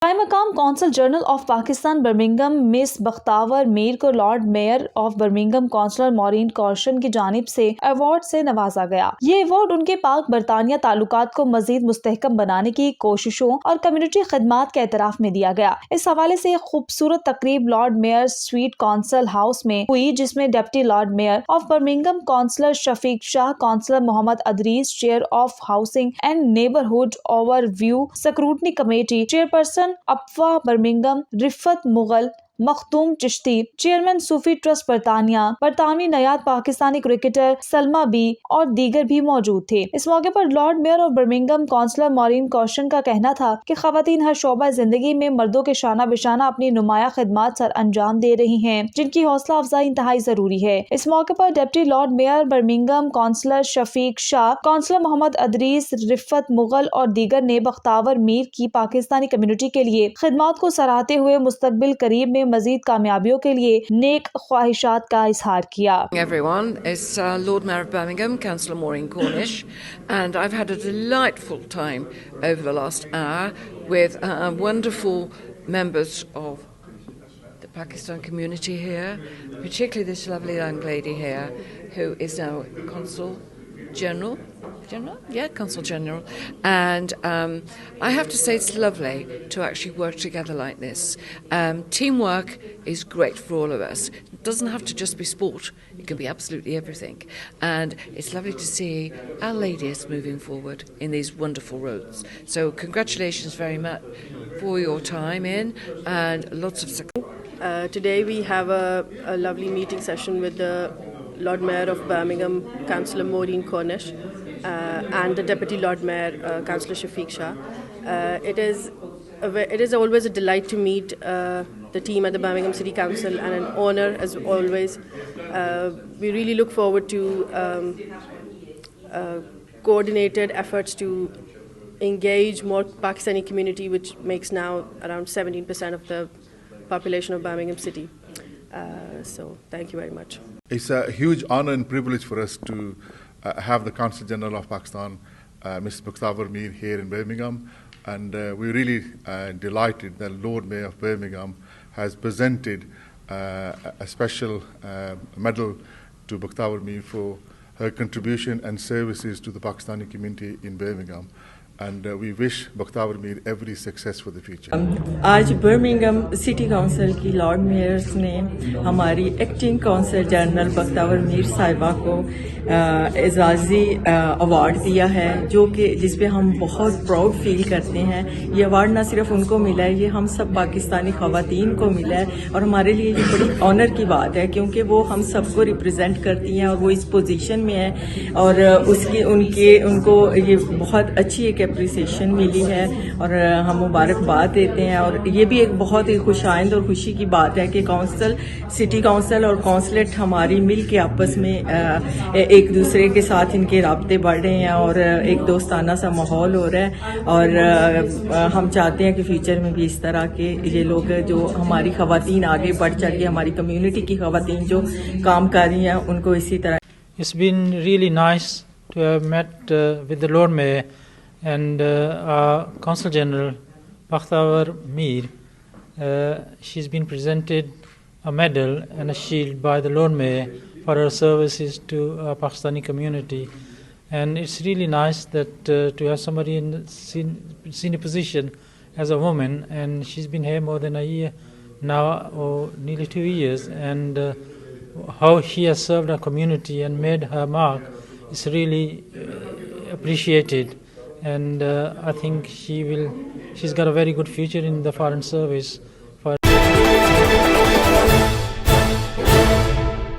مقام consul general of Pakistan Birmingham miss Bakhtawar Mir کو Lord mayor of Birmingham councillor Maureen Cornish کی جانب سے ایوارڈ سے نوازا گیا۔ یہ ایوارڈ ان کے پاک برطانیہ تعلقات کو مزید مستحکم بنانے کی کوششوں اور کمیونٹی خدمات کے اعتراف میں دیا گیا۔ اس حوالے سے ایک خوبصورت تقریب lord mayor suite council house میں ہوئی، جس میں deputy lord mayor of Birmingham councillor Shafiq Shah, councillor Muhammad Idrees, chair of housing and neighbourhood overview scrutiny committee, chairperson اپوا Birmingham Rifat Mughal, Makhdoom Chishti, chairman Sufi trust برطانیہ، برطانوی نیاد پاکستانی کرکٹر سلمہ بی اور دیگر بھی موجود تھے۔ اس موقع پر lord mayor of Birmingham councillor Maureen Cornish کا کہنا تھا کہ خواتین ہر شعبہ زندگی میں مردوں کے شانہ بشانہ اپنی نمایاں خدمات سر انجام دے رہی ہیں، جن کی حوصلہ افزائی انتہائی ضروری ہے۔ اس موقع پر deputy lord Mayor Birmingham councillor شفیق شاہ، کونسلر محمد ادریس، رفت مغل اور دیگر نے بختاور میر کی پاکستانی کمیونٹی کے لیے خدمات کو سراہتے ہوئے مستقبل قریب میں مزید کامیابیوں کے لیے نیک خواہشات کا اظہار کیا۔ Everyone, it's Lord Mayor of Birmingham, Councillor Maureen Cornish, and I've had a delightful time over the last hour with wonderful members of the Pakistan community here, particularly this lovely young lady here who is now Consul General. Consul General. And I have to say it's lovely to actually work together like this. Teamwork is great for all of us. It doesn't have to just be sport. It can be absolutely everything. And it's lovely to see our ladies moving forward in these wonderful roles. So congratulations very much for your time in and lots of success. Today we have a lovely meeting session with the Lord Mayor of Birmingham, Councillor Maureen Cornish, and the Deputy Lord Mayor, Councillor Shafiq Shah. It is always a delight to meet the team at the Birmingham City Council, and an honour as always. We really look forward to coordinated efforts to engage more Pakistani community, which makes now around 17% of the population of Birmingham City. So thank you very much. It's a huge honor and privilege for us to have the Consul General of Pakistan, Miss Bakhtawar Mir, here in Birmingham, and we're really delighted that Lord Mayor of Birmingham has presented a special medal to Bakhtawar Mir for her contribution and services to the Pakistani community in Birmingham. And we wish Bakhtawar Mir every success for the future. آج Birmingham city council کی lord measures نے ہماری acting council general بختاور میر صاحبہ کو اعزازی award دیا ہے، جو کہ جس پہ ہم بہت پراؤڈ فیل کرتے ہیں۔ یہ ایوارڈ نہ صرف ان کو ملا ہے، یہ ہم سب پاکستانی خواتین کو ملا ہے، اور ہمارے لیے یہ بڑی آنر کی بات ہے، کیونکہ وہ ہم سب کو ریپرزینٹ کرتی ہیں اور وہ اس پوزیشن میں ہیں، اور ان کو یہ بہت اچھی ایک اپریسیشن ملی ہے، اور ہم مبارکباد دیتے ہیں۔ اور یہ بھی ایک بہت ہی خوش آئند اور خوشی کی بات ہے کہ کونسل، سٹی کونسل اور کونسلیٹ ہماری مل کے آپس میں ایک دوسرے کے ساتھ ان کے رابطے بڑھ رہے ہیں، اور ایک دوستانہ سا ماحول ہو رہا ہے، اور ہم چاہتے ہیں کہ فیوچر میں بھی اس طرح کے یہ لوگ، جو ہماری خواتین آگے بڑھ چڑھ کے ہماری کمیونٹی کی خواتین جو کام کر رہی ہیں، ان کو اسی طرح۔ It's been really nice to have met with the Lord Mayor and our Consul General Bakhtawar Mir. She's been presented a medal and a shield by the Lord Mayor for her services to our Pakistani community, and it's really nice that to have somebody in the senior position as a woman, and she's been here more than a year now, or nearly 2 years, and how she has served our community and made her mark is really appreciated. And I think she's got a very good future in the foreign service.